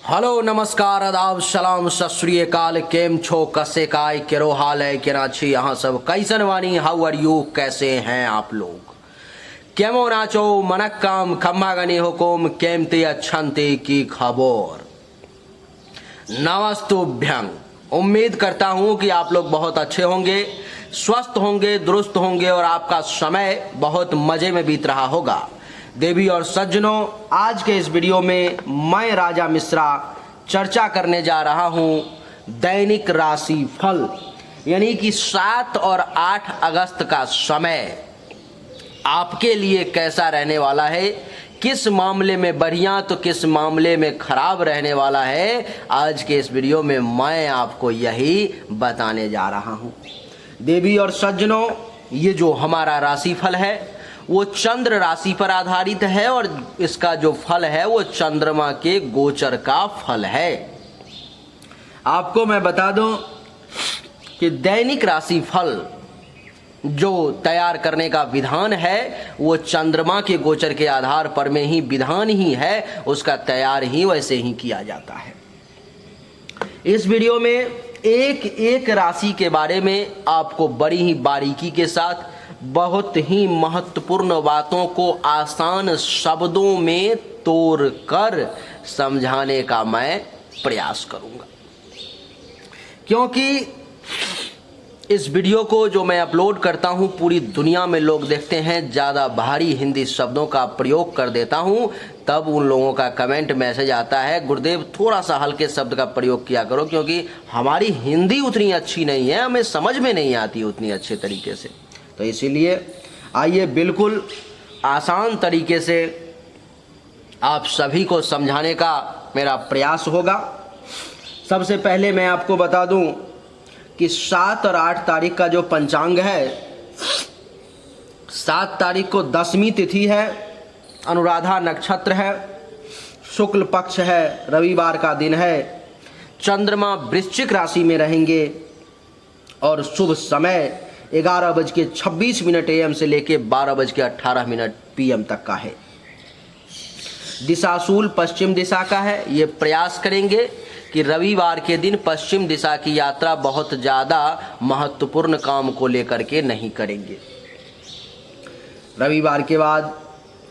Hello नमस्कार आदाब सलाम सत श्री अकाल। केम छो कसे काय केरो हाल है केराची यहाँ सब कैसन वानी हाउ आर यू कैसे हैं आप लोग। केमो नाचो मनक्काम खम्मा गनी हुकुम केमती अच्छंती की खबर। नमस्तुभ्यं। उम्मीद करता हूँ कि आप लोग बहुत अच्छे होंगे, स्वस्थ होंगे, दुरुस्त होंगे और आपका समय बहुत मजे में बीत रहा होगा। देवी और सज्जनों, आज के इस वीडियो में मैं राजा मिश्रा चर्चा करने जा रहा हूं दैनिक राशि फल यानी कि 7 और 8 अगस्त का समय आपके लिए कैसा रहने वाला है, किस मामले में बढ़िया तो किस मामले में खराब रहने वाला है। आज के इस वीडियो में मैं आपको यही बताने जा रहा हूं। देवी और सज्जनों, ये जो हमारा राशिफल है वो चंद्र राशि पर आधारित है और इसका जो फल है वो चंद्रमा के गोचर का फल है। आपको मैं बता दूं कि दैनिक राशि फल जो तैयार करने का विधान है वो चंद्रमा के गोचर के आधार पर में ही विधान ही है, उसका तैयार ही वैसे ही किया जाता है। इस वीडियो में एक एक राशि के बारे में आपको बड़ी ही बारीकी के साथ बहुत ही महत्वपूर्ण बातों को आसान शब्दों में तोड़ कर समझाने का मैं प्रयास करूंगा, क्योंकि इस वीडियो को जो मैं अपलोड करता हूं पूरी दुनिया में लोग देखते हैं। ज़्यादा भारी हिंदी शब्दों का प्रयोग कर देता हूं तब उन लोगों का कमेंट मैसेज आता है, गुरुदेव थोड़ा सा हल्के शब्द का प्रयोग किया करो, क्योंकि हमारी हिंदी उतनी अच्छी नहीं है, हमें समझ में नहीं आती उतनी अच्छे तरीके से। तो इसीलिए आइए बिल्कुल आसान तरीके से आप सभी को समझाने का मेरा प्रयास होगा। सबसे पहले मैं आपको बता दूं कि 7 और 8 तारीख का जो पंचांग है, 7 तारीख को 10वीं तिथि है, अनुराधा नक्षत्र है, शुक्ल पक्ष है, रविवार का दिन है, चंद्रमा वृश्चिक राशि में रहेंगे और शुभ समय 11:26 AM से लेके 12:18 PM तक का है। दिशाशूल पश्चिम दिशा का है। ये प्रयास करेंगे कि रविवार के दिन पश्चिम दिशा की यात्रा बहुत ज़्यादा महत्वपूर्ण काम को लेकर के नहीं करेंगे। रविवार के बाद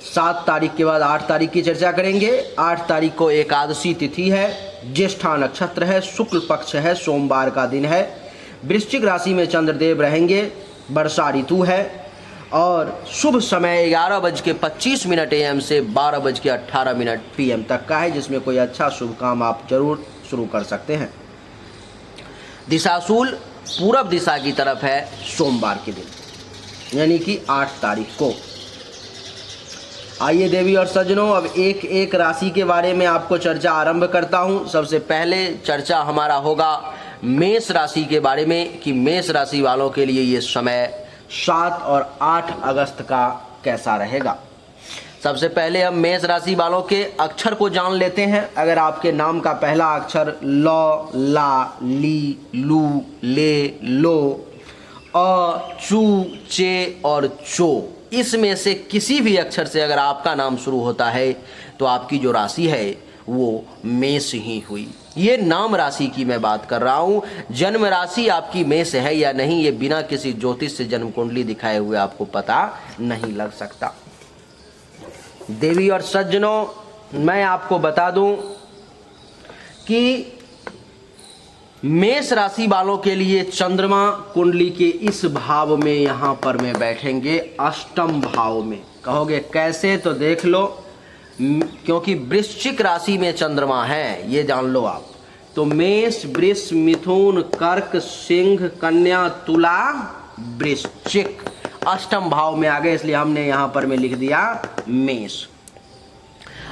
7 तारीख के बाद 8 तारीख की चर्चा करेंगे। 8 तारीख को एकादशी तिथि है, ज्येष्ठा नक्षत्र है, शुक्ल पक्ष है, सोमवार का दिन है, वृश्चिक राशि में चंद्रदेव रहेंगे, वर्षा ऋतु है और शुभ समय 11:25 AM से 12:18 PM तक का है, जिसमें कोई अच्छा शुभ काम आप जरूर शुरू कर सकते हैं। दिशाशूल पूरब दिशा की तरफ है सोमवार के दिन यानी कि 8 तारीख को। आइए देवी और सज्जनों, अब एक एक राशि के बारे में आपको चर्चा आरंभ करता हूं। सबसे पहले चर्चा हमारा होगा मेष राशि के बारे में कि मेष राशि वालों के लिए ये समय 7 और 8 अगस्त का कैसा रहेगा। सबसे पहले हम मेष राशि वालों के अक्षर को जान लेते हैं। अगर आपके नाम का पहला अक्षर ल, ला, ली, लू, ले, लो, अ, चू, चे और चो, इसमें से किसी भी अक्षर से अगर आपका नाम शुरू होता है तो आपकी जो राशि है वो मेष ही हुई। ये नाम राशि की मैं बात कर रहा हूँ। जन्म राशि आपकी मेष है या नहीं, ये बिना किसी ज्योतिष से जन्म कुंडली दिखाए हुए आपको पता नहीं लग सकता। देवी और सज्जनों, मैं आपको बता दूं कि मेष राशि वालों के लिए चंद्रमा कुंडली के इस भाव में यहाँ पर में बैठेंगे, अष्टम भाव में। कहोगे कैसे, तो देख लो, क्योंकि वृश्चिक राशि में चंद्रमा है, ये जान लो आप। तो मेष, वृष, मिथुन, कर्क, सिंह, कन्या, तुला, वृश्चिक अष्टम भाव में आ गए, इसलिए हमने यहाँ पर में लिख दिया मेष।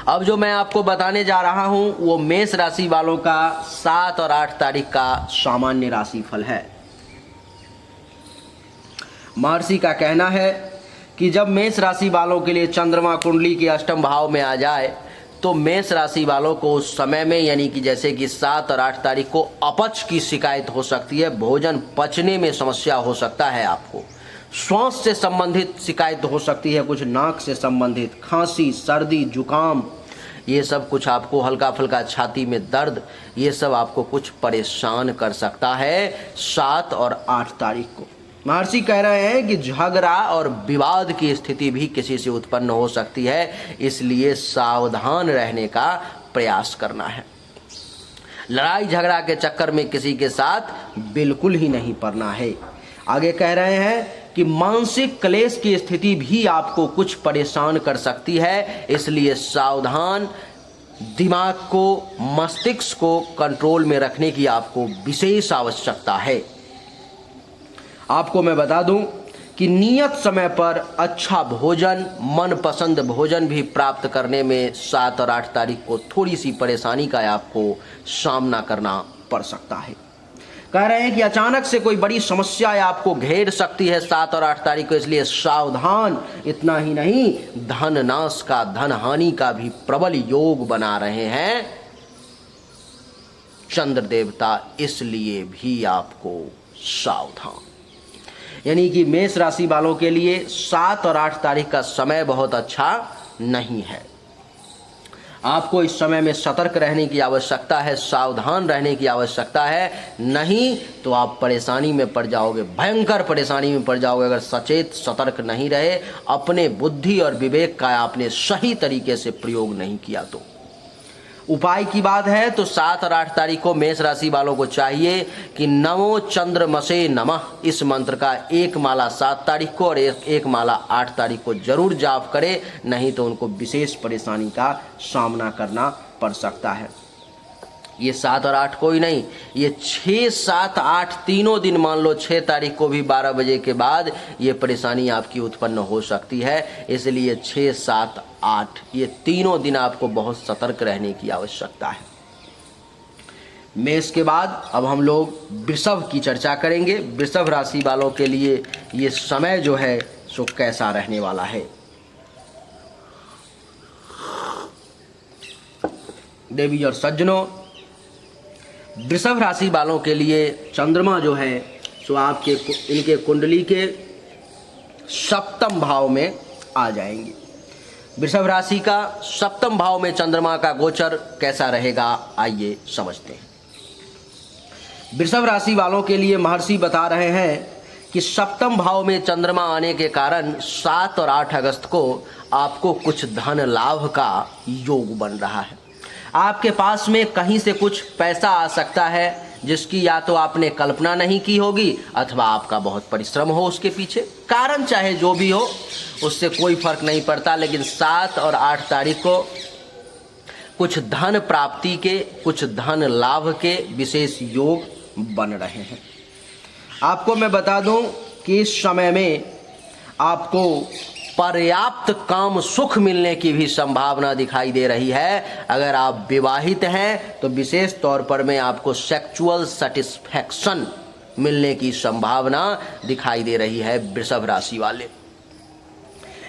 अब जो मैं आपको बताने जा रहा हूं वो मेष राशि वालों का 7 और 8 तारीख का सामान्य राशिफल है। महर्षि का कहना है कि जब मेष राशि वालों के लिए चंद्रमा कुंडली के अष्टम भाव में आ जाए तो मेष राशि वालों को उस समय में यानी कि जैसे कि 7 और 8 तारीख को अपच की शिकायत हो सकती है, भोजन पचने में समस्या हो सकता है, आपको श्वास से संबंधित शिकायत हो सकती है, कुछ नाक से संबंधित, खांसी, सर्दी, जुकाम, ये सब कुछ आपको हल्का फुल्का छाती में दर्द, ये सब आपको कुछ परेशान कर सकता है 7 और 8 तारीख को। महर्षि कह रहे हैं कि झगड़ा और विवाद की स्थिति भी किसी से उत्पन्न हो सकती है, इसलिए सावधान रहने का प्रयास करना है। लड़ाई झगड़ा के चक्कर में किसी के साथ बिल्कुल ही नहीं पड़ना है। आगे कह रहे हैं कि मानसिक क्लेश की स्थिति भी आपको कुछ परेशान कर सकती है, इसलिए सावधान, दिमाग को, मस्तिष्क को कंट्रोल में रखने की आपको विशेष आवश्यकता है। आपको मैं बता दूं कि नियत समय पर अच्छा भोजन, मनपसंद भोजन भी प्राप्त करने में 7 और 8 तारीख को थोड़ी सी परेशानी का आपको सामना करना पड़ सकता है। कह रहे हैं कि अचानक से कोई बड़ी समस्या आपको घेर सकती है 7 और 8 तारीख को, इसलिए सावधान। इतना ही नहीं, धन नाश का, धन हानि का भी प्रबल योग बना रहे हैं चंद्र देवता, इसलिए भी आपको सावधान। यानी कि मेष राशि वालों के लिए 7 और 8 तारीख का समय बहुत अच्छा नहीं है। आपको इस समय में सतर्क रहने की आवश्यकता है, सावधान रहने की आवश्यकता है, नहीं तो आप परेशानी में पड़ जाओगे, भयंकर परेशानी में पड़ जाओगे अगर सचेत सतर्क नहीं रहे, अपने बुद्धि और विवेक का आपने सही तरीके से प्रयोग नहीं किया तो। उपाय की बात है तो 7 और 8 तारीख को मेष राशि वालों को चाहिए कि नमो चंद्रमसे नमः इस मंत्र का एक माला 7 तारीख को और एक माला 8 तारीख को जरूर जाप करें, नहीं तो उनको विशेष परेशानी का सामना करना पड़ सकता है। ये 7 और 8 को ही नहीं, ये 6, 7, 8 तीनों दिन, मान लो 6 तारीख को भी 12 बजे के बाद ये परेशानी आपकी उत्पन्न हो सकती है, इसलिए 6, 7, 8 ये तीनों दिन आपको बहुत सतर्क रहने की आवश्यकता है। मेष के बाद अब हम लोग वृषभ की चर्चा करेंगे। वृषभ राशि वालों के लिए ये समय जो है सो कैसा रहने वाला है। देवी और सज्जनों, वृषभ राशि वालों के लिए चंद्रमा जो है सो आपके इनके कुंडली के 7वें भाव में आ जाएंगे। वृषभ राशि का 7वें भाव में चंद्रमा का गोचर कैसा रहेगा, आइए समझते हैं। वृषभ राशि वालों के लिए महर्षि बता रहे हैं कि 7वें भाव में चंद्रमा आने के कारण 7 और 8 अगस्त को आपको कुछ धन लाभ का योग बन रहा है। आपके पास में कहीं से कुछ पैसा आ सकता है जिसकी या तो आपने कल्पना नहीं की होगी अथवा आपका बहुत परिश्रम हो उसके पीछे। कारण चाहे जो भी हो उससे कोई फर्क नहीं पड़ता, लेकिन 7 और 8 तारीख को कुछ धन प्राप्ति के, कुछ धन लाभ के विशेष योग बन रहे हैं। आपको मैं बता दूं कि इस समय में आपको पर्याप्त काम सुख मिलने की भी संभावना दिखाई दे रही है। अगर आप विवाहित हैं तो विशेष तौर पर में आपको सेक्सुअल सेटिस्फैक्शन मिलने की संभावना दिखाई दे रही है वृषभ राशि वाले।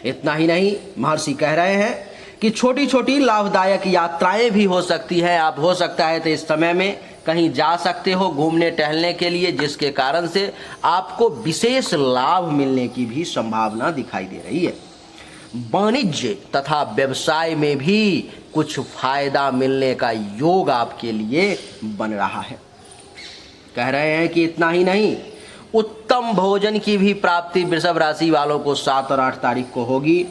इतना ही नहीं, महर्षि कह रहे हैं कि छोटी छोटी लाभदायक यात्राएं भी हो सकती है। आप हो सकता है तो इस समय में कहीं जा सकते हो घूमने टहलने के लिए, जिसके कारण से आपको विशेष लाभ मिलने की भी संभावना दिखाई दे रही है। वाणिज्य तथा व्यवसाय में भी कुछ फायदा मिलने का योग आपके लिए बन रहा है। कह रहे हैं कि इतना ही नहीं, उत्तम भोजन की भी प्राप्ति वृषभ राशि वालों को 7 और 8 तारीख को होगी।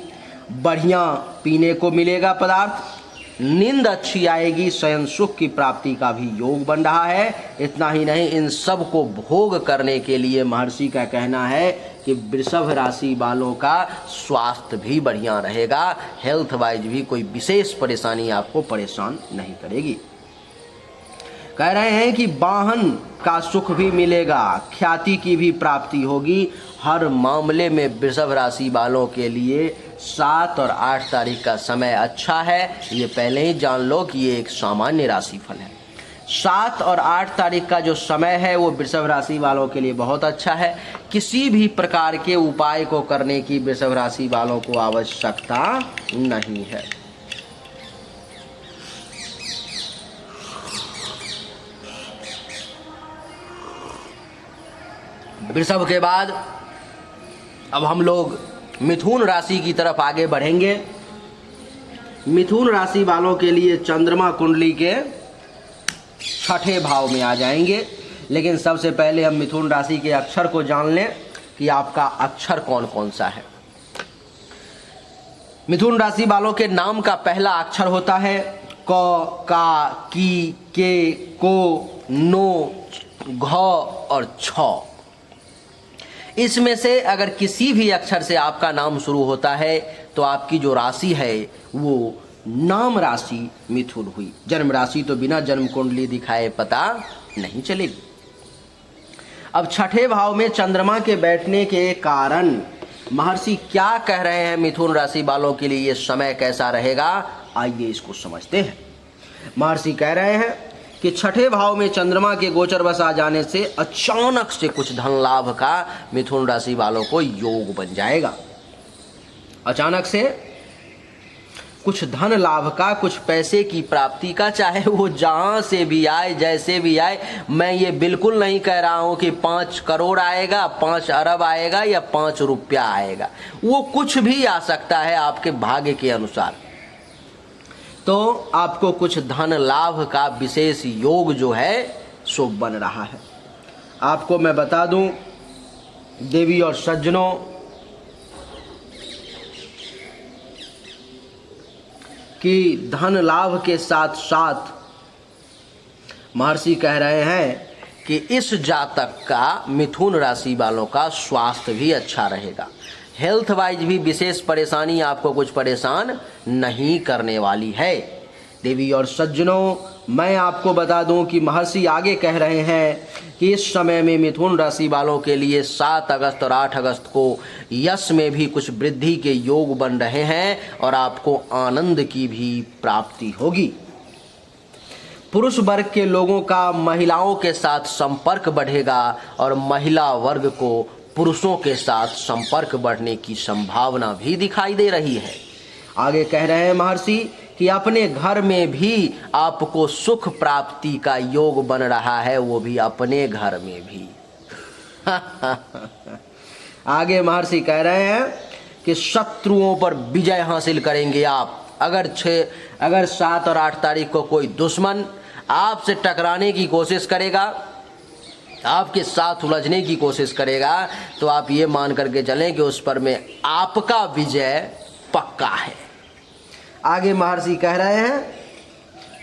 बढ़िया पीने को मिलेगा पदार्थ, नींद अच्छी आएगी, शयन सुख की प्राप्ति का भी योग बन रहा है। इतना ही नहीं, इन सब को भोग करने के लिए महर्षि का कहना है कि वृषभ राशि वालों का स्वास्थ्य भी बढ़िया रहेगा। हेल्थ वाइज भी कोई विशेष परेशानी आपको परेशान नहीं करेगी। कह रहे हैं कि वाहन का सुख भी मिलेगा, ख्याति की भी प्राप्ति होगी। हर मामले में वृषभ राशि वालों के लिए 7 और 8 तारीख का समय अच्छा है। ये पहले ही जान लो कि ये एक सामान्य राशिफल है। 7 और 8 तारीख का जो समय है वो वृषभ राशि वालों के लिए बहुत अच्छा है। किसी भी प्रकार के उपाय को करने की वृषभ राशि वालों को आवश्यकता नहीं है। वृषभ के बाद अब हम लोग मिथुन राशि की तरफ आगे बढ़ेंगे। मिथुन राशि वालों के लिए चंद्रमा कुंडली के छठे भाव में आ जाएंगे। लेकिन सबसे पहले हम मिथुन राशि के अक्षर को जान लें कि आपका अक्षर कौन कौन सा है। मिथुन राशि वालों के नाम का पहला अक्षर होता है क, का, की, के, को, नो, घ और छ। इसमें से अगर किसी भी अक्षर से आपका नाम शुरू होता है तो आपकी जो राशि है वो नाम राशि मिथुन हुई। जन्म राशि तो बिना जन्म कुंडली दिखाए पता नहीं चलेगी। अब छठे भाव में चंद्रमा के बैठने के कारण महर्षि क्या कह रहे हैं मिथुन राशि वालों के लिए ये समय कैसा रहेगा, आइए इसको समझते हैं। महर्षि कह रहे हैं कि छठे भाव में चंद्रमा के गोचर बस आ जाने से अचानक से कुछ धन लाभ का मिथुन राशि वालों को योग बन जाएगा। अचानक से कुछ धन लाभ का, कुछ पैसे की प्राप्ति का, चाहे वो जहां से भी आए, जैसे भी आए। मैं ये बिल्कुल नहीं कह रहा हूं कि 5 करोड़ आएगा, 5 अरब आएगा या 5 रुपया आएगा। वो कुछ भी आ सकता है आपके भाग्य के अनुसार। तो आपको कुछ धन लाभ का विशेष योग जो है सो बन रहा है। आपको मैं बता दूं देवी और सज्जनों, कि धन लाभ के साथ साथ महर्षि कह रहे हैं कि इस जातक का, मिथुन राशि वालों का स्वास्थ्य भी अच्छा रहेगा। हेल्थ वाइज भी विशेष परेशानी आपको कुछ परेशान नहीं करने वाली है। देवी और सज्जनों, मैं आपको बता दूं कि महर्षि आगे कह रहे हैं कि इस समय में मिथुन राशि वालों के लिए 7 अगस्त और 8 अगस्त को यश में भी कुछ वृद्धि के योग बन रहे हैं और आपको आनंद की भी प्राप्ति होगी। पुरुष वर्ग के लोगों का महिलाओं के साथ संपर्क बढ़ेगा और महिला वर्ग को पुरुषों के साथ संपर्क बढ़ने की संभावना भी दिखाई दे रही है। आगे कह रहे हैं महर्षि कि अपने घर में भी आपको सुख प्राप्ति का योग बन रहा है, वो भी अपने घर में भी। आगे महर्षि कह रहे हैं कि शत्रुओं पर विजय हासिल करेंगे आप। अगर 7 और 8 तारीख को कोई दुश्मन आपसे टकराने की कोशिश करेगा, आपके साथ उलझने की कोशिश करेगा, तो आप ये मान करके चलें कि उस पर में आपका विजय पक्का है। आगे महर्षि कह रहे हैं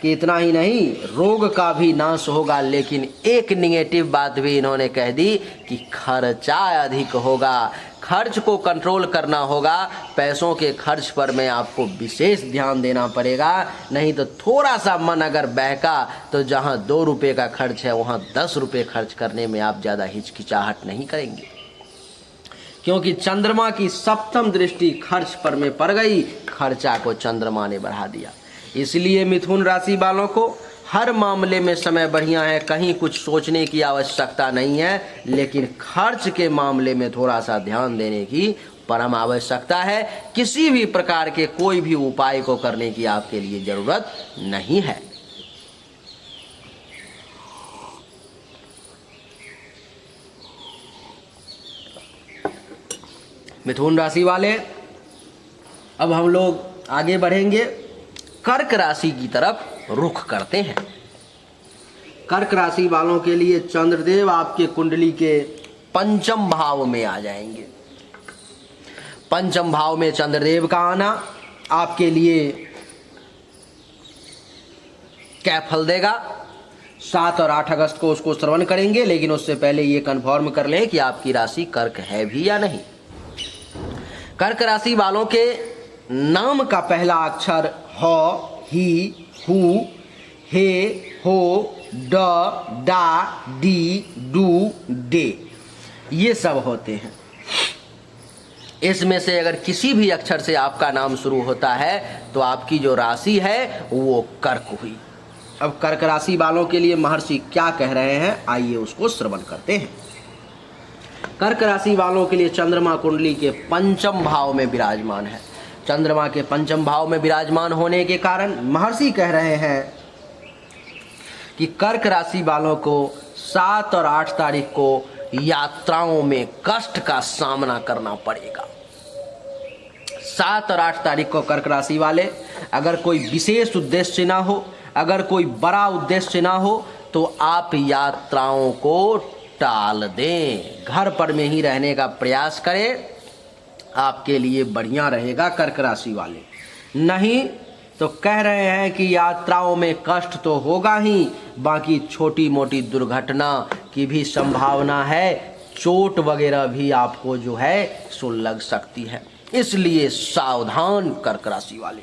कि इतना ही नहीं, रोग का भी नाश होगा। लेकिन एक निगेटिव बात भी इन्होंने कह दी कि खर्चा अधिक होगा, खर्च को कंट्रोल करना होगा। पैसों के खर्च पर में आपको विशेष ध्यान देना पड़ेगा, नहीं तो थोड़ा सा मन अगर बहका तो जहां 2 रुपये का खर्च है वहां 10 रुपये खर्च करने में आप ज़्यादा हिचकिचाहट नहीं करेंगे, क्योंकि चंद्रमा की 7वीं दृष्टि खर्च पर में पड़ गई। खर्चा को चंद्रमा ने बढ़ा दिया। इसलिए मिथुन राशि वालों को हर मामले में समय बढ़िया है, कहीं कुछ सोचने की आवश्यकता नहीं है, लेकिन खर्च के मामले में थोड़ा सा ध्यान देने की परम आवश्यकता है। किसी भी प्रकार के कोई भी उपाय को करने की आपके लिए जरूरत नहीं है। मिथुन राशि वाले, अब हम लोग आगे बढ़ेंगे, कर्क राशि की तरफ रुख करते हैं। कर्क राशि वालों के लिए चंद्रदेव आपके कुंडली के 5वें भाव में आ जाएंगे। 5वें भाव में चंद्रदेव का आना आपके लिए क्या फल देगा, 7 और 8 अगस्त को उसको श्रवण करेंगे। लेकिन उससे पहले ये कन्फर्म कर लें कि आपकी राशि कर्क है भी या नहीं। कर्क राशि वालों के नाम का पहला अक्षर ह, ही, हु, हे, हो, ड, डा, डी, डू, डे, ये सब होते हैं। इसमें से अगर किसी भी अक्षर से आपका नाम शुरू होता है तो आपकी जो राशि है वो कर्क हुई। अब कर्क राशि वालों के लिए महर्षि क्या कह रहे हैं, आइए उसको श्रवण करते हैं। कर्क राशि वालों के लिए चंद्रमा कुंडली के 5वें भाव में विराजमान है। चंद्रमा के 5वें भाव में विराजमान होने के कारण महर्षि कह रहे हैं कि कर्क राशि वालों को 7 और 8 तारीख को यात्राओं में कष्ट का सामना करना पड़ेगा। 7 और 8 तारीख को कर्क राशि वाले अगर कोई विशेष उद्देश्य ना हो, अगर कोई बड़ा उद्देश्य ना हो, तो आप यात्राओं को टाल दें, घर पर में ही रहने का प्रयास करें, आपके लिए बढ़िया रहेगा कर्क राशि वाले। नहीं तो कह रहे हैं कि यात्राओं में कष्ट तो होगा ही, बाकी छोटी मोटी दुर्घटना की भी संभावना है, चोट वगैरह भी आपको जो है सो लग सकती है, इसलिए सावधान कर्क राशि वाले।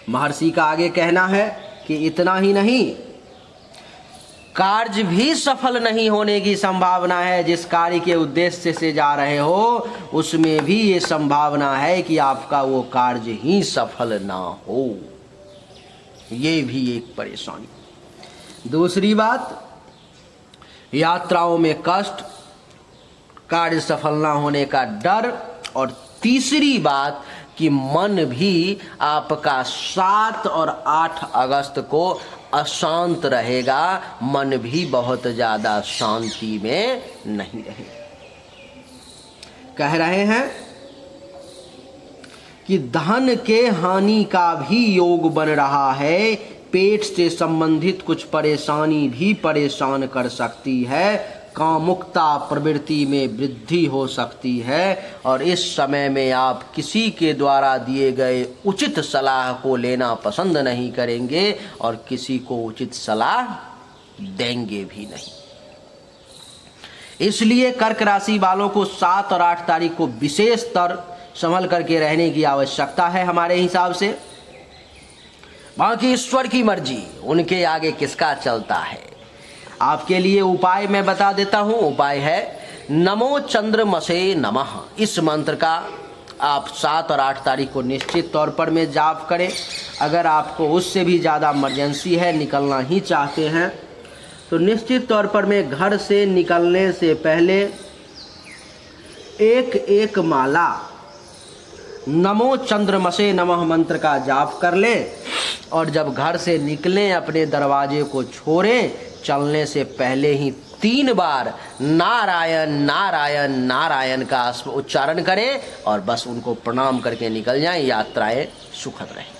महर्षि का आगे कहना है कि इतना ही नहीं, कार्य भी सफल नहीं होने की संभावना है। जिस कार्य के उद्देश्य से जा रहे हो उसमें भी ये संभावना है कि आपका वो कार्य ही सफल ना हो, ये भी एक परेशानी। दूसरी बात, यात्राओं में कष्ट, कार्य सफल ना होने का डर, और तीसरी बात कि मन भी आपका 7 और 8 अगस्त को अशांत रहेगा, मन भी बहुत ज्यादा शांति में नहीं रहेगा। कह रहे हैं कि धन के हानि का भी योग बन रहा है, पेट से संबंधित कुछ परेशानी भी परेशान कर सकती है, कामुकता प्रवृत्ति में वृद्धि हो सकती है, और इस समय में आप किसी के द्वारा दिए गए उचित सलाह को लेना पसंद नहीं करेंगे और किसी को उचित सलाह देंगे भी नहीं। इसलिए कर्क राशि वालों को 7 और 8 तारीख को विशेष तर संभल करके रहने की आवश्यकता है हमारे हिसाब से। बाकी ईश्वर की मर्जी, उनके आगे किसका चलता है। आपके लिए उपाय मैं बता देता हूं। उपाय है नमो चंद्रमसे नमः। इस मंत्र का आप 7 और 8 तारीख को निश्चित तौर पर में जाप करें। अगर आपको उससे भी ज़्यादा इमरजेंसी है, निकलना ही चाहते हैं, तो निश्चित तौर पर में घर से निकलने से पहले एक माला नमो चंद्रमसे नमः मंत्र का जाप कर लें, और जब घर से निकलें अपने दरवाजे को छोड़ें, चलने से पहले ही 3 बार नारायण नारायण नारायण का उच्चारण करें और बस उनको प्रणाम करके निकल जाएं। यात्राएं सुखद रहें।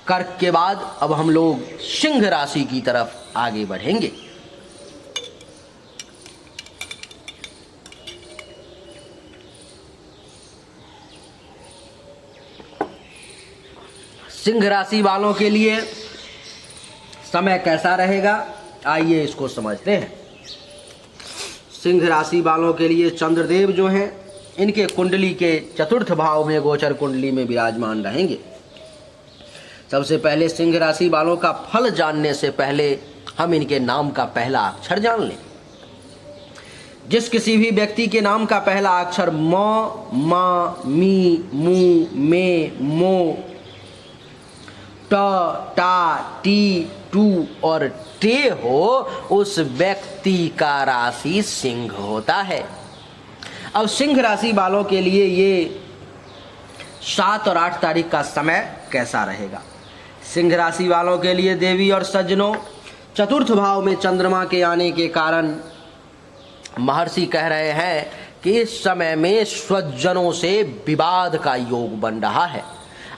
कर्क के बाद अब हम लोग सिंह राशि की तरफ आगे बढ़ेंगे। सिंह राशि वालों के लिए समय कैसा रहेगा, आइए इसको समझते हैं। सिंह राशि वालों के लिए चंद्रदेव जो हैं, इनके कुंडली के 4th भाव में गोचर कुंडली में विराजमान रहेंगे। सबसे पहले सिंह राशि वालों का फल जानने से पहले हम इनके नाम का पहला अक्षर जान लें। जिस किसी भी व्यक्ति के नाम का पहला अक्षर म, मा, मी, मू, मे, मो, ट, टा, टी, टू और टे हो, उस व्यक्ति का राशि सिंह होता है। अब सिंह राशि वालों के लिए ये 7 और 8 तारीख का समय कैसा रहेगा। सिंह राशि वालों के लिए देवी और सज्जनों, 4th भाव में चंद्रमा के आने के कारण महर्षि कह रहे हैं कि इस समय में स्वजनों से विवाद का योग बन रहा है।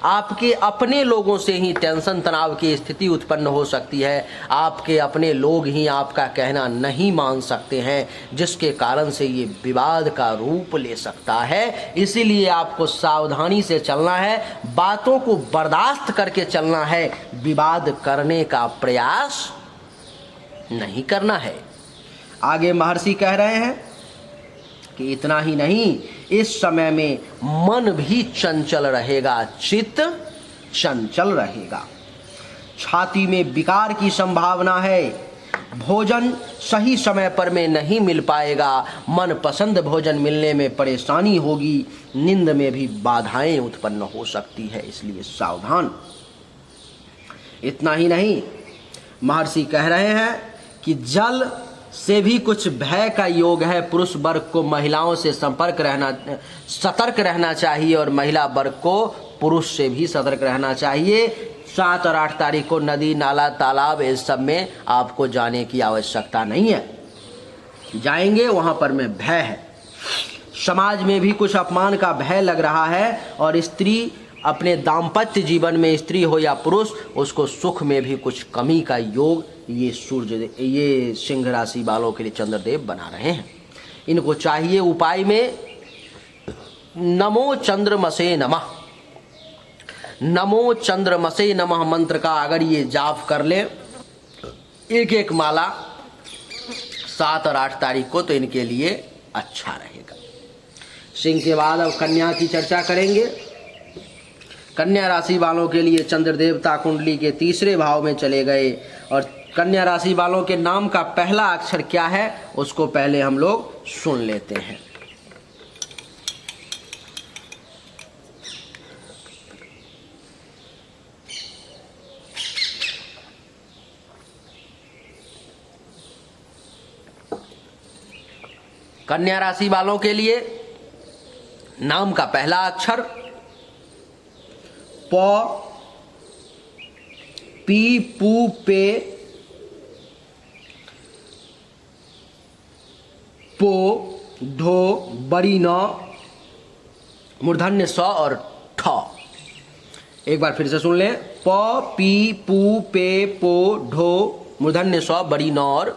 आपके अपने लोगों से ही टेंशन तनाव की स्थिति उत्पन्न हो सकती है। आपके अपने लोग ही आपका कहना नहीं मान सकते हैं, जिसके कारण से ये विवाद का रूप ले सकता है। इसीलिए आपको सावधानी से चलना है, बातों को बर्दाश्त करके चलना है, विवाद करने का प्रयास नहीं करना है। आगे महर्षि कह रहे हैं कि इतना ही नहीं, इस समय में मन भी चंचल रहेगा, चित्त चंचल रहेगा, छाती में विकार की संभावना है, भोजन सही समय पर में नहीं मिल पाएगा, मन पसंद भोजन मिलने में परेशानी होगी, नींद में भी बाधाएं उत्पन्न हो सकती है, इसलिए सावधान। इतना ही नहीं, महर्षि कह रहे हैं कि जल से भी कुछ भय का योग है। पुरुष वर्ग को महिलाओं से सतर्क रहना चाहिए और महिला वर्ग को पुरुष से भी सतर्क रहना चाहिए। 7 और 8 तारीख को नदी, नाला, तालाब, इस सब में आपको जाने की आवश्यकता नहीं है। जाएंगे वहाँ पर में भय है। समाज में भी कुछ अपमान का भय लग रहा है और स्त्री अपने दाम्पत्य जीवन में स्त्री हो या पुरुष, उसको सुख में भी कुछ कमी का योग ये सिंह राशि वालों के लिए चंद्रदेव बना रहे हैं। इनको चाहिए उपाय में नमो चंद्रमसे नमः, नमो चंद्रमसे नमः मंत्र का अगर ये जाप कर ले एक एक माला 7 और 8 तारीख को, तो इनके लिए अच्छा रहेगा। सिंह के बाद अब कन्या की चर्चा करेंगे। कन्या राशि वालों के लिए चंद्र देवता कुंडली के तीसरे भाव में चले गए, और कन्या राशि वालों के नाम का पहला अक्षर क्या है उसको पहले हम लोग सुन लेते हैं। कन्या राशि वालों के लिए नाम का पहला अक्षर प, पी, पू, पे, पो, ढो, बड़ी न, मूर्धन्य स और ठ। एक बार फिर से सुन लें। प, पी, पू, पे, पो, ढो, मूर्धन्य स, बड़ी न और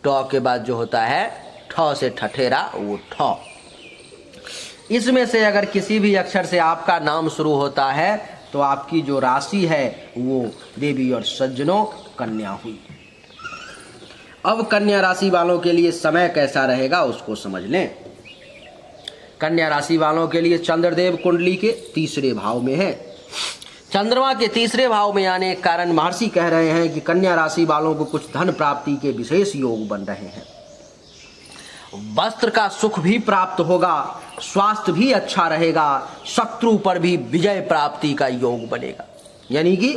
ट के बाद जो होता है ठ से ठठेरा वो ठ। इसमें से अगर किसी भी अक्षर से आपका नाम शुरू होता है तो आपकी जो राशि है वो देवी और सज्जनों कन्या हुई। अब कन्या राशि वालों के लिए समय कैसा रहेगा उसको समझ लें। कन्या राशि वालों के लिए चंद्रदेव कुंडली के तीसरे भाव में है। चंद्रमा के तीसरे भाव में आने के कारण महर्षि कह रहे हैं कि कन्या राशि वालों को कुछ धन प्राप्ति के विशेष योग बन रहे हैं। वस्त्र का सुख भी प्राप्त होगा, स्वास्थ्य भी अच्छा रहेगा, शत्रु पर भी विजय प्राप्ति का योग बनेगा। यानी कि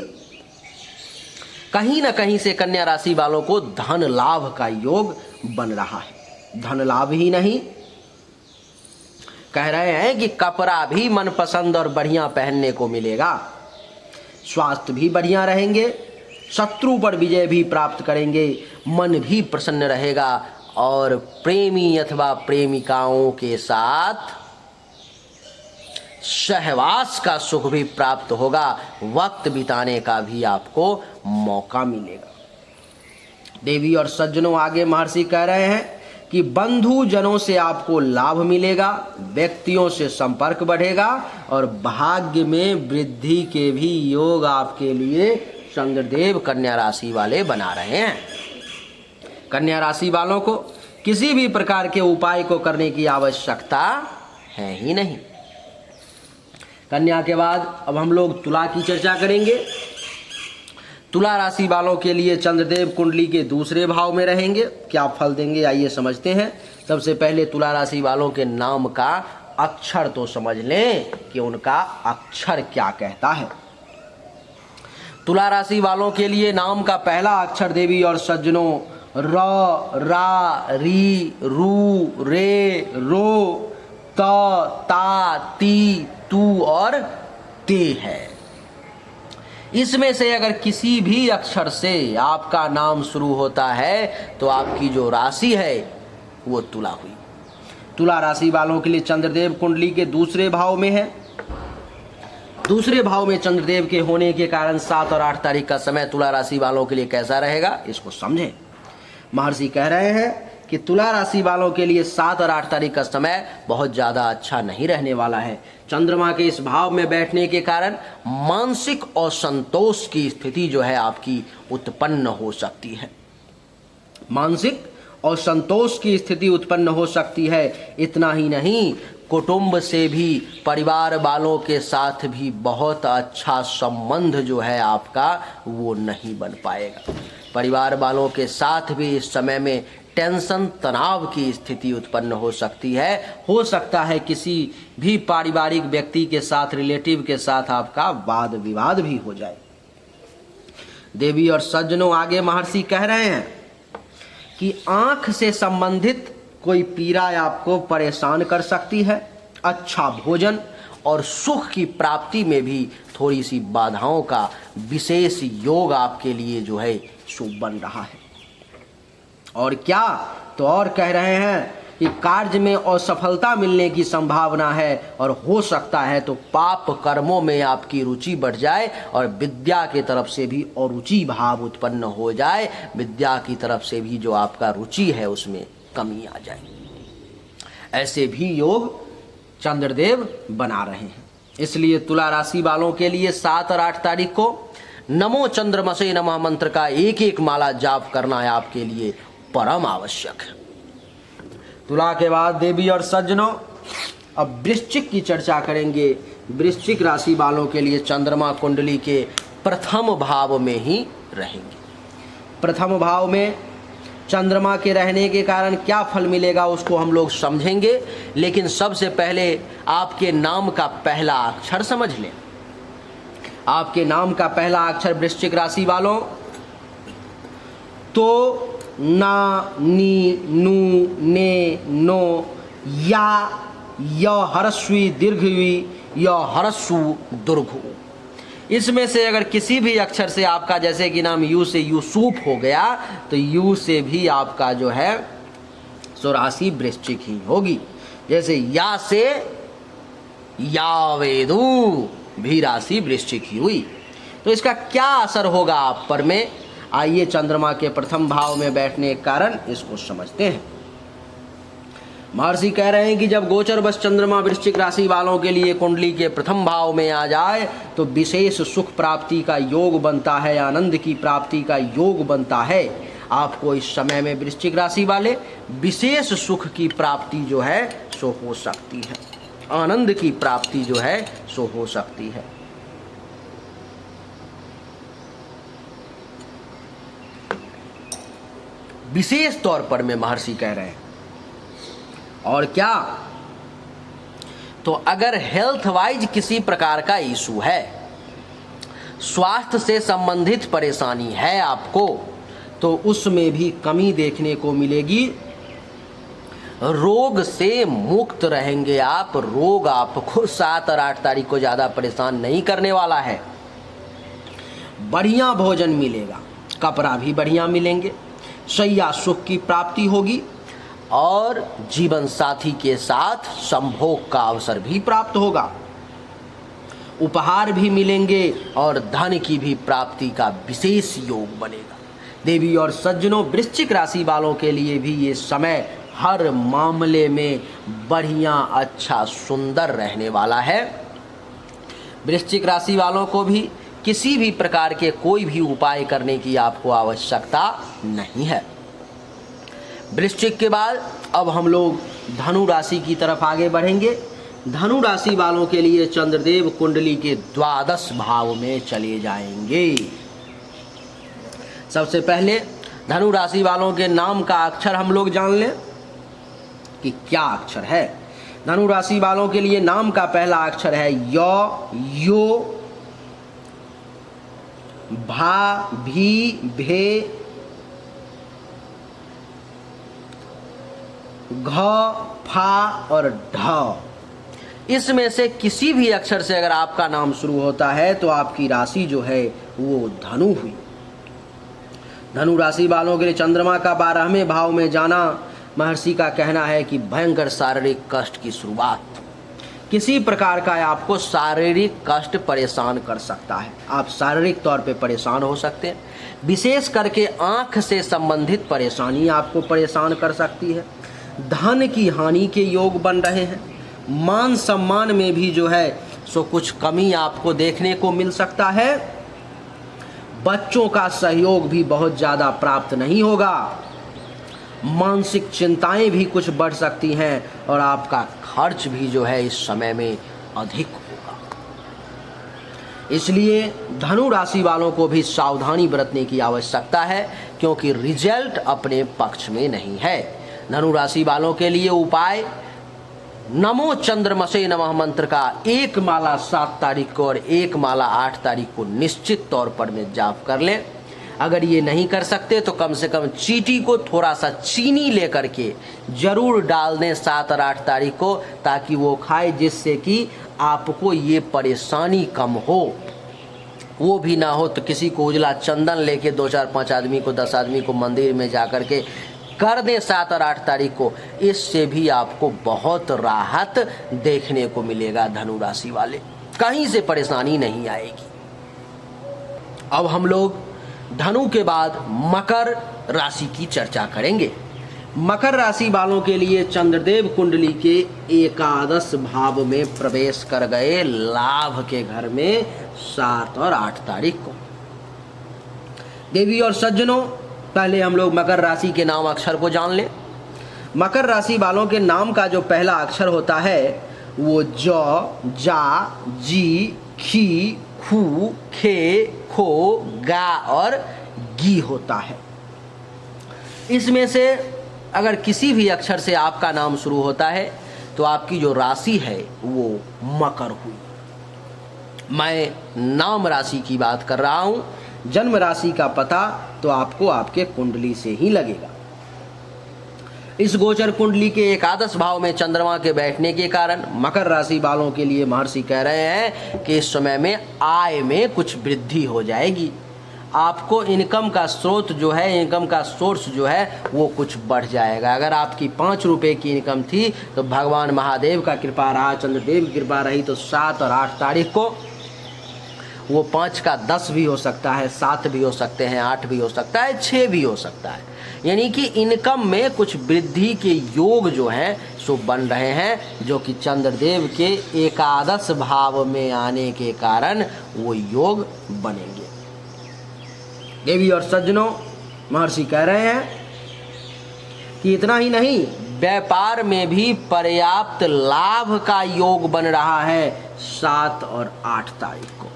कहीं ना कहीं से कन्या राशि वालों को धन लाभ का योग बन रहा है। धन लाभ ही नहीं, कह रहे हैं कि कपड़ा भी मनपसंद और बढ़िया पहनने को मिलेगा, स्वास्थ्य भी बढ़िया रहेंगे, शत्रु पर विजय भी प्राप्त करेंगे, मन भी प्रसन्न रहेगा और प्रेमी अथवा प्रेमिकाओं के साथ सहवास का सुख भी प्राप्त होगा, वक्त बिताने का भी आपको मौका मिलेगा। देवी और सज्जनों आगे महर्षि कह रहे हैं कि बंधु जनों से आपको लाभ मिलेगा, व्यक्तियों से संपर्क बढ़ेगा और भाग्य में वृद्धि के भी योग आपके लिए चंद्रदेव कन्या राशि वाले बना रहे हैं। कन्या राशि वालों को किसी भी प्रकार के उपाय को करने की आवश्यकता है ही नहीं। कन्या के बाद अब हम लोग तुला की चर्चा करेंगे। तुला राशि वालों के लिए चंद्रदेव कुंडली के दूसरे भाव में रहेंगे। क्या फल देंगे आइए समझते हैं। सबसे पहले तुला राशि वालों के नाम का अक्षर तो समझ लें कि उनका अक्षर क्या कहता है। तुला राशि वालों के लिए नाम का पहला अक्षर देवी और सज्जनों र, रा, री, रू, रे, रो, त, ता, ती, तू और ते है। इसमें से अगर किसी भी अक्षर से आपका नाम शुरू होता है तो आपकी जो राशि है वो तुला हुई। तुला राशि वालों के लिए चंद्रदेव कुंडली के दूसरे भाव में है। दूसरे भाव में चंद्रदेव के होने के कारण 7 और 8 तारीख का समय तुला राशि वालों के लिए कैसा रहेगा इसको समझें। महर्षि कह रहे हैं कि तुला राशि वालों के लिए 7 और 8 तारीख का समय बहुत ज़्यादा अच्छा नहीं रहने वाला है। चंद्रमा के इस भाव में बैठने के कारण मानसिक असंतोष की स्थिति जो है आपकी उत्पन्न हो सकती है। मानसिक और संतोष की स्थिति उत्पन्न हो सकती है। इतना ही नहीं, कुटुंब से भी, परिवार वालों के साथ भी बहुत अच्छा संबंध जो है आपका वो नहीं बन पाएगा। परिवार वालों के साथ भी इस समय में टेंशन, तनाव की स्थिति उत्पन्न हो सकती है। हो सकता है किसी भी पारिवारिक व्यक्ति के साथ, रिलेटिव के साथ आपका वाद विवाद भी हो जाए। देवी और सज्जनों आगे महर्षि कह रहे हैं कि आंख से संबंधित कोई पीड़ा आपको परेशान कर सकती है। अच्छा भोजन और सुख की प्राप्ति में भी थोड़ी सी बाधाओं का विशेष योग आपके लिए जो है शुभ बन रहा है। और क्या तो और कह रहे हैं कि कार्य में असफलता मिलने की संभावना है और हो सकता है तो पाप कर्मों में आपकी रुचि बढ़ जाए और विद्या की तरफ से भी अरुचि भाव उत्पन्न हो जाए, विद्या की तरफ से भी जो आपका रुचि है उसमें कमी आ जाए। ऐसे भी योग चंद्रदेव बना रहे हैं। इसलिए तुला राशि वालों के लिए 7 और 8 तारीख को नमो चंद्रमसे नमः मंत्र का एक एक माला जाप करना है आपके लिए परम आवश्यक है। तुला के बाद देवी और सज्जनों, अब वृश्चिक की चर्चा करेंगे। वृश्चिक राशि वालों के लिए चंद्रमा कुंडली के प्रथम भाव में ही रहेंगे। प्रथम भाव में चंद्रमा के रहने के कारण क्या फल मिलेगा उसको हम लोग समझेंगे, लेकिन सबसे पहले आपके नाम का पहला अक्षर समझ लें। आपके नाम का पहला अक्षर वृश्चिक राशि वालों, तो ना, नी, नू, ने, नो, या, य हरस्वी दीर्घवी, य हरस्सु दुर्घु। इसमें से अगर किसी भी अक्षर से आपका, जैसे कि नाम यू से यूसुफ हो गया, तो यू से भी आपका जो है सो राशि वृश्चिक ही होगी। जैसे या से यावेदु भी राशि वृश्चिक ही हुई। तो इसका क्या असर होगा आप पर में, आइए चंद्रमा के प्रथम भाव में बैठने के कारण इसको समझते हैं। महर्षि कह रहे हैं कि जब गोचर बस चंद्रमा वृश्चिक राशि वालों के लिए कुंडली के प्रथम भाव में आ जाए तो विशेष सुख प्राप्ति का योग बनता है, आनंद की प्राप्ति का योग बनता है। आपको इस समय में वृश्चिक राशि वाले विशेष सुख की प्राप्ति जो है सो हो सकती है, आनंद की प्राप्ति जो है सो हो सकती है। विशेष तौर पर में महर्षि कह रहे हैं। और क्या, तो अगर हेल्थ वाइज किसी प्रकार का इशू है, स्वास्थ्य से संबंधित परेशानी है आपको, तो उसमें भी कमी देखने को मिलेगी। रोग से मुक्त रहेंगे आप। रोग आपको 7 और 8 तारीख को ज़्यादा परेशान नहीं करने वाला है। बढ़िया भोजन मिलेगा, कपड़ा भी बढ़िया मिलेंगे, शैया सुख की प्राप्ति होगी और जीवन साथी के साथ संभोग का अवसर भी प्राप्त होगा। उपहार भी मिलेंगे और धन की भी प्राप्ति का विशेष योग बनेगा। देवी और सज्जनों, वृश्चिक राशि वालों के लिए भी ये समय हर मामले में बढ़िया, अच्छा, सुंदर रहने वाला है। वृश्चिक राशि वालों को भी किसी भी प्रकार के कोई भी उपाय करने की आपको आवश्यकता नहीं है। वृश्चिक के बाद अब हम लोग धनु राशि की तरफ आगे बढ़ेंगे। धनु राशि वालों के लिए चंद्रदेव कुंडली के 12 भाव में चले जाएंगे। सबसे पहले धनु राशि वालों के नाम का अक्षर हम लोग जान लें कि क्या अक्षर है। धनु राशि वालों के लिए नाम का पहला अक्षर है य, यो, भा, भी, भे, घ, फा और ढ। इसमें से किसी भी अक्षर से अगर आपका नाम शुरू होता है तो आपकी राशि जो है वो धनु हुई। धनु राशि वालों के लिए चंद्रमा का 12वें भाव में जाना, महर्षि का कहना है कि भयंकर शारीरिक कष्ट की शुरुआत। किसी प्रकार का आपको शारीरिक कष्ट परेशान कर सकता है। आप शारीरिक तौर पे परेशान हो सकते हैं। विशेष करके आँख से संबंधित परेशानी आपको परेशान कर सकती है। धन की हानि के योग बन रहे हैं। मान सम्मान में भी जो है सो कुछ कमी आपको देखने को मिल सकता है। बच्चों का सहयोग भी बहुत ज़्यादा प्राप्त नहीं होगा। मानसिक चिंताएं भी कुछ बढ़ सकती हैं और आपका खर्च भी जो है इस समय में अधिक होगा। इसलिए धनु राशि वालों को भी सावधानी बरतने की आवश्यकता है, क्योंकि रिजल्ट अपने पक्ष में नहीं है। धनु राशि वालों के लिए उपाय, नमो चंद्रमसे नमः मंत्र का एक माला 7 तारीख को और एक माला 8 तारीख को निश्चित तौर पर में जाप कर लें। अगर ये नहीं कर सकते तो कम से कम चींटी को थोड़ा सा चीनी लेकर के जरूर डाल दें 7 और 8 तारीख को, ताकि वो खाए, जिससे कि आपको ये परेशानी कम हो। वो भी ना हो तो किसी को उजला चंदन लेके 2, 4, 5 आदमी को, 10 आदमी को मंदिर में जा कर के कर दें 7 और 8 तारीख को, इससे भी आपको बहुत राहत देखने को मिलेगा धनु राशि वाले, कहीं से परेशानी नहीं आएगी। अब हम लोग धनु के बाद मकर राशि की चर्चा करेंगे। मकर राशि वालों के लिए चंद्रदेव कुंडली के एकादश भाव में प्रवेश कर गए लाभ के घर में 7 और 8 तारीख को। देवी और सज्जनों, पहले हम लोग मकर राशि के नाम अक्षर को जान लें। मकर राशि वालों के नाम का जो पहला अक्षर होता है वो ज, जा, जी, खी, खू, खे, खो, गा और गी होता है। इसमें से अगर किसी भी अक्षर से आपका नाम शुरू होता है तो आपकी जो राशि है वो मकर हुई। मैं नाम राशि की बात कर रहा हूं, जन्म राशि का पता तो आपको आपके कुंडली से ही लगेगा। इस गोचर कुंडली के एकादश भाव में चंद्रमा के बैठने के कारण मकर राशि वालों के लिए महर्षि कह रहे हैं कि इस समय में आय में कुछ वृद्धि हो जाएगी। आपको इनकम का स्रोत जो है, इनकम का सोर्स जो है वो कुछ बढ़ जाएगा। अगर आपकी 5 रुपये की इनकम थी तो भगवान महादेव का कृपा रहा, चंद्रदेव की कृपा रही तो 7 और 8 तारीख को वो 5 का 10 भी हो सकता है, 7 भी हो सकते हैं, 8 भी हो सकता है, 6 भी हो सकता है। यानी कि इनकम में कुछ वृद्धि के योग जो हैं सो बन रहे हैं, जो कि चंद्रदेव के एकादश भाव में आने के कारण वो योग बनेंगे। देवी और सज्जनों, महर्षि कह रहे हैं कि इतना ही नहीं, व्यापार में भी पर्याप्त लाभ का योग बन रहा है 7 और 8 तारीख को।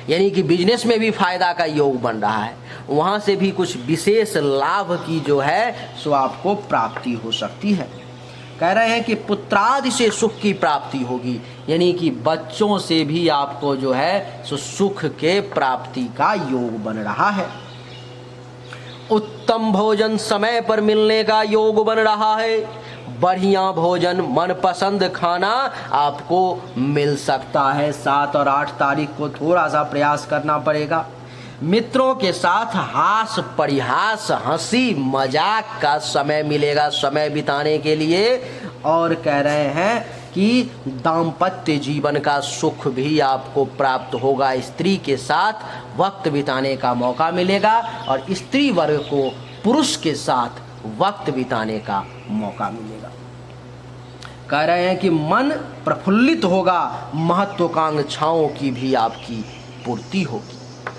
यानी कि बिजनेस में भी फायदा का योग बन रहा है, वहां से भी कुछ विशेष लाभ की जो है सो आपको प्राप्ति हो सकती है। कह रहे हैं कि पुत्रादि से सुख की प्राप्ति होगी, यानी कि बच्चों से भी आपको जो है सो सुख के प्राप्ति का योग बन रहा है। उत्तम भोजन समय पर मिलने का योग बन रहा है। बढ़िया भोजन, मनपसंद खाना आपको मिल सकता है। 7 और 8 तारीख को थोड़ा सा प्रयास करना पड़ेगा। मित्रों के साथ हास परिहास, हंसी मजाक का समय मिलेगा समय बिताने के लिए। और कह रहे हैं कि दाम्पत्य जीवन का सुख भी आपको प्राप्त होगा। स्त्री के साथ वक्त बिताने का मौका मिलेगा और स्त्री वर्ग को पुरुष के साथ वक्त बिताने का मौका मिलेगा। कह रहे हैं कि मन प्रफुल्लित होगा, महत्वाकांक्षाओं की भी आपकी पूर्ति होगी।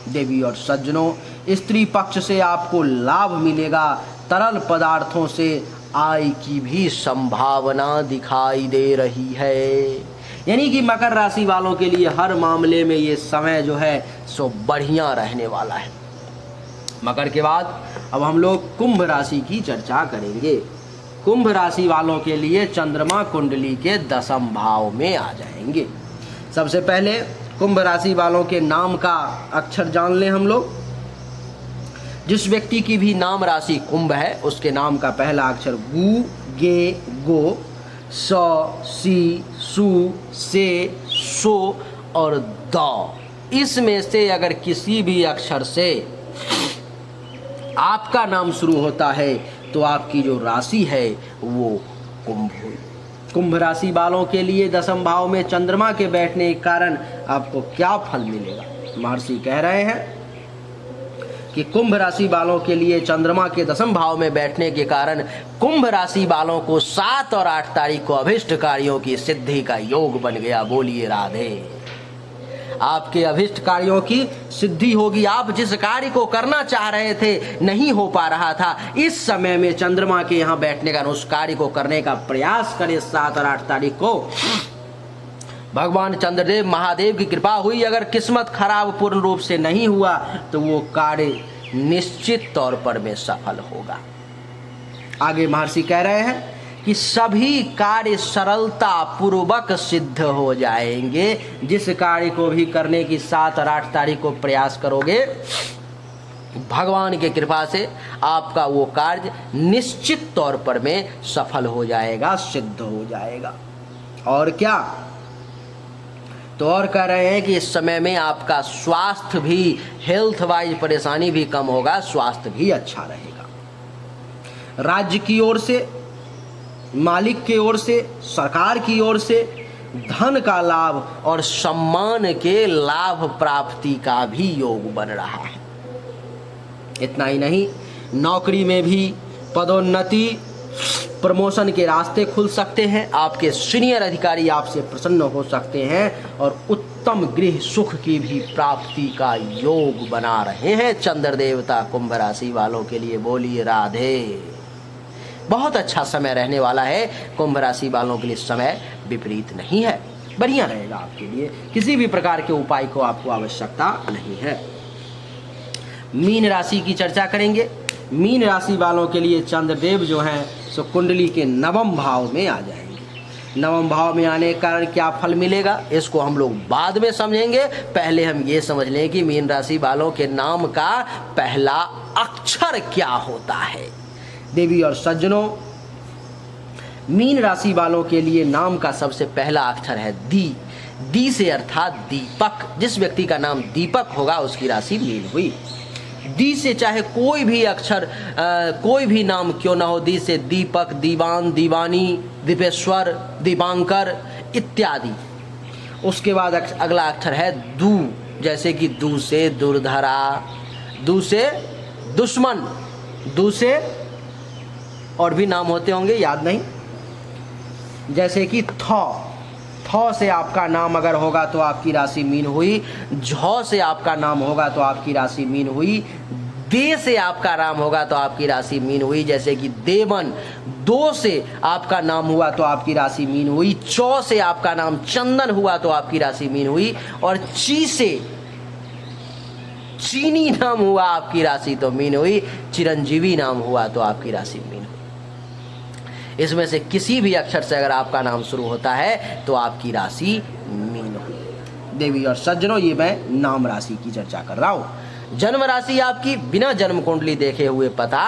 देवी और सज्जनों, स्त्री पक्ष से आपको लाभ मिलेगा। तरल पदार्थों से आय की भी संभावना दिखाई दे रही है। यानी कि मकर राशि वालों के लिए हर मामले में ये समय जो है सो बढ़िया रहने वाला है। मकर के बाद अब हम लोग कुंभ राशि की चर्चा करेंगे। कुंभ राशि वालों के लिए चंद्रमा कुंडली के 10वें भाव में आ जाएंगे। सबसे पहले कुंभ राशि वालों के नाम का अक्षर जान लें हम लोग। जिस व्यक्ति की भी नाम राशि कुंभ है उसके नाम का पहला अक्षर गु, गे, गो, स, सी, सु, से, सो और द। इसमें से अगर किसी भी अक्षर से आपका नाम शुरू होता है तो आपकी जो राशि है वो कुंभ हुई। कुंभ राशि वालों के लिए 10वें भाव में चंद्रमा के बैठने के कारण आपको क्या फल मिलेगा? महर्षि कह रहे हैं कि कुंभ राशि वालों के लिए चंद्रमा के 10वें भाव में बैठने के कारण कुंभ राशि वालों को 7 और 8 तारीख को अभिष्ट कार्यों की सिद्धि का योग बन गया। बोलिए राधे। आपके अभिष्ट कार्यों की सिद्धि होगी। आप जिस कार्य को करना चाह रहे थे नहीं हो पा रहा था, इस समय में चंद्रमा के यहाँ बैठने का उस कार्य को करने का प्रयास करें। 7 और 8 तारीख को भगवान चंद्रदेव महादेव की कृपा हुई। अगर किस्मत खराब पूर्ण रूप से नहीं हुआ तो वो कार्य निश्चित तौर पर में सफल होगा। आगे महर्षि कह रहे हैं कि सभी कार्य सरलता पूर्वक सिद्ध हो जाएंगे। जिस कार्य को भी करने की 7 और 8 तारीख को प्रयास करोगे, भगवान की कृपा से आपका वो कार्य निश्चित तौर पर में सफल हो जाएगा, सिद्ध हो जाएगा। और क्या तो और कह रहे हैं कि इस समय में आपका स्वास्थ्य भी, हेल्थ वाइज परेशानी भी कम होगा, स्वास्थ्य भी अच्छा रहेगा। राज्य की ओर से, मालिक की ओर से, सरकार की ओर से धन का लाभ और सम्मान के लाभ प्राप्ति का भी योग बन रहा है। इतना ही नहीं, नौकरी में भी पदोन्नति, प्रमोशन के रास्ते खुल सकते हैं, आपके सीनियर अधिकारी आपसे प्रसन्न हो सकते हैं और उत्तम गृह सुख की भी प्राप्ति का योग बना रहे हैं चंद्र देवता। कुंभ राशि वालों के लिए बोलिए राधे। बहुत अच्छा समय रहने वाला है। कुंभ राशि वालों के लिए समय विपरीत नहीं है, बढ़िया रहेगा आपके लिए। किसी भी प्रकार के उपाय को आपको आवश्यकता नहीं है। मीन राशि की चर्चा करेंगे। मीन राशि वालों के लिए चंद्रदेव जो हैं सो कुंडली के नवम भाव में आ जाएंगे। नवम भाव में आने के कारण क्या फल मिलेगा इसको हम लोग बाद में समझेंगे। पहले हम ये समझ लें कि मीन राशि वालों के नाम का पहला अक्षर क्या होता है। देवी और सज्जनों, मीन राशि वालों के लिए नाम का सबसे पहला अक्षर है दी। दी से अर्थात दीपक। जिस व्यक्ति का नाम दीपक होगा उसकी राशि मीन हुई। दी से चाहे कोई भी अक्षर कोई भी नाम क्यों ना हो, दी से दीपक, दीवान, दीवानी, दीपेश्वर, दीपांकर इत्यादि। उसके बाद अगला अक्षर है दू, जैसे कि दू से दुर्धरा, दू से दुश्मन, दू से और भी नाम होते होंगे याद नहीं, जैसे कि थौ से आपका नाम अगर होगा तो आपकी राशि मीन हुई। झौ से आपका नाम होगा तो आपकी राशि मीन हुई। दे से आपका नाम होगा तो आपकी राशि मीन हुई, जैसे कि देवन। दो से आपका नाम हुआ तो आपकी राशि मीन हुई। चौ से आपका नाम चंदन हुआ तो आपकी राशि मीन हुई। और ची से चीनी नाम हुआ आपकी राशि तो मीन हुई। चिरंजीवी नाम हुआ तो आपकी राशि मीन हुई। इसमें से किसी भी अक्षर से अगर आपका नाम शुरू होता है तो आपकी राशि मीन हुई। देवी और सज्जनों, ये मैं नाम राशि की चर्चा कर रहा हूं। जन्म राशि आपकी बिना जन्म कुंडली देखे हुए पता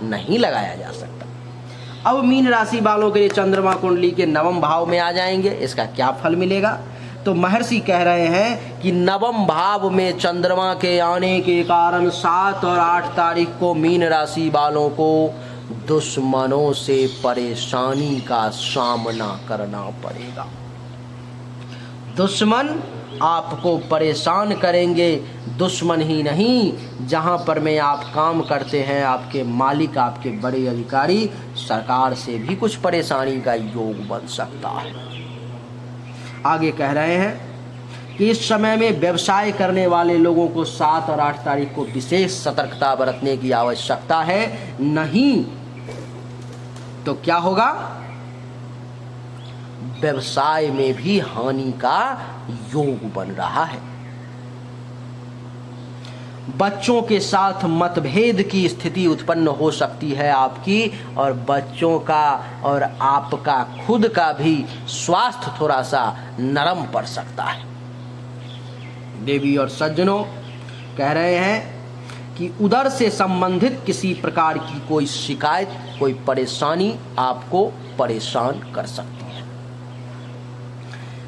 नहीं लगाया जा सकता। अब मीन राशि वालों के लिए चंद्रमा कुंडली के नवम भाव में आ जाएंगे। इसका क्या फल मिलेगा? तो महर्षि कह रहे हैं कि नवम भाव में चंद्रमा के आने के कारण 7 और 8 तारीख को मीन राशि वालों को दुश्मनों से परेशानी का सामना करना पड़ेगा। दुश्मन आपको परेशान करेंगे। दुश्मन ही नहीं, जहां पर में आप काम करते हैं आपके मालिक, आपके बड़े अधिकारी, सरकार से भी कुछ परेशानी का योग बन सकता है। आगे कह रहे हैं कि इस समय में व्यवसाय करने वाले लोगों को 7 और 8 तारीख को विशेष सतर्कता बरतने की आवश्यकता है। नहीं तो क्या होगा? व्यवसाय में भी हानि का योग बन रहा है। बच्चों के साथ मतभेद की स्थिति उत्पन्न हो सकती है आपकी, और बच्चों का और आपका खुद का भी स्वास्थ्य थोड़ा सा नरम पड़ सकता है। देवी और सज्जनों, कह रहे हैं कि उदर से संबंधित किसी प्रकार की कोई शिकायत, कोई परेशानी आपको परेशान कर सकती है।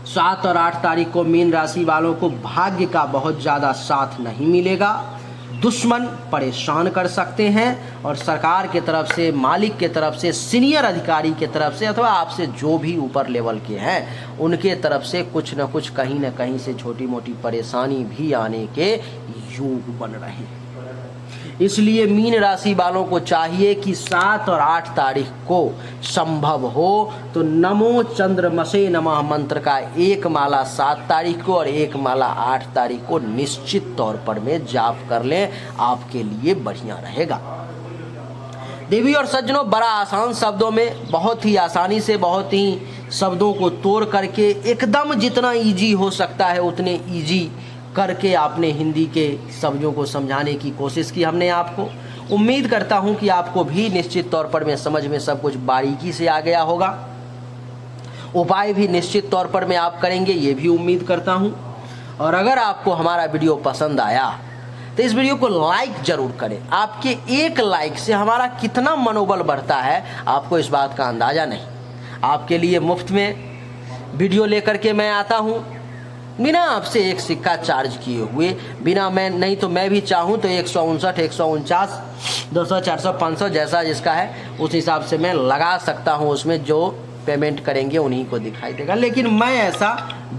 7 और 8 तारीख को मीन राशि वालों को भाग्य का बहुत ज़्यादा साथ नहीं मिलेगा। दुश्मन परेशान कर सकते हैं और सरकार के तरफ से, मालिक के तरफ से, सीनियर अधिकारी के तरफ से, अथवा आपसे जो भी ऊपर लेवल के हैं उनके तरफ से कुछ न कुछ, कहीं न कहीं से छोटी मोटी परेशानी भी आने के योग बन रहे हैं। इसलिए मीन राशि वालों को चाहिए कि 7 और 8 तारीख को संभव हो तो नमो चंद्रमसे नमः मंत्र का एक माला 7 तारीख को और एक माला 8 तारीख को निश्चित तौर पर में जाप कर लें, आपके लिए बढ़िया रहेगा। देवी और सज्जनों, बड़ा आसान शब्दों में, बहुत ही आसानी से, बहुत ही शब्दों को तोड़ करके, एकदम जितना ईजी हो सकता है उतने ईजी करके आपने हिंदी के शब्दों को समझाने की कोशिश की हमने आपको। उम्मीद करता हूं कि आपको भी निश्चित तौर पर में समझ में सब कुछ बारीकी से आ गया होगा। उपाय भी निश्चित तौर पर में आप करेंगे, ये भी उम्मीद करता हूं। और अगर आपको हमारा वीडियो पसंद आया तो इस वीडियो को लाइक जरूर करें। आपके एक लाइक से हमारा कितना मनोबल बढ़ता है आपको इस बात का अंदाजा नहीं। आपके लिए मुफ्त में वीडियो लेकर के मैं आता हूं, बिना आपसे एक सिक्का चार्ज किए हुए, बिना मैं नहीं तो मैं भी चाहूँ तो 159, 149, 200, 400, 500 जैसा जिसका है उस हिसाब से मैं लगा सकता हूँ, उसमें जो पेमेंट करेंगे उन्हीं को दिखाई देगा। लेकिन मैं ऐसा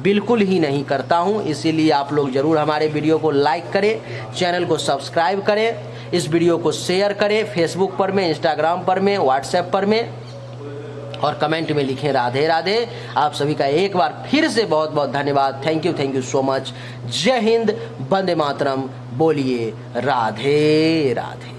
बिल्कुल ही नहीं करता हूँ। इसीलिए आप लोग ज़रूर हमारे वीडियो को लाइक करें, चैनल को सब्सक्राइब करें, इस वीडियो को शेयर करें फेसबुक पर में, इंस्टाग्राम पर में, व्हाट्सएप पर में, और कमेंट में लिखें राधे राधे। आप सभी का एक बार फिर से बहुत बहुत धन्यवाद। Thank you so much. जय हिंद, वंदे मातरम, बोलिए राधे राधे।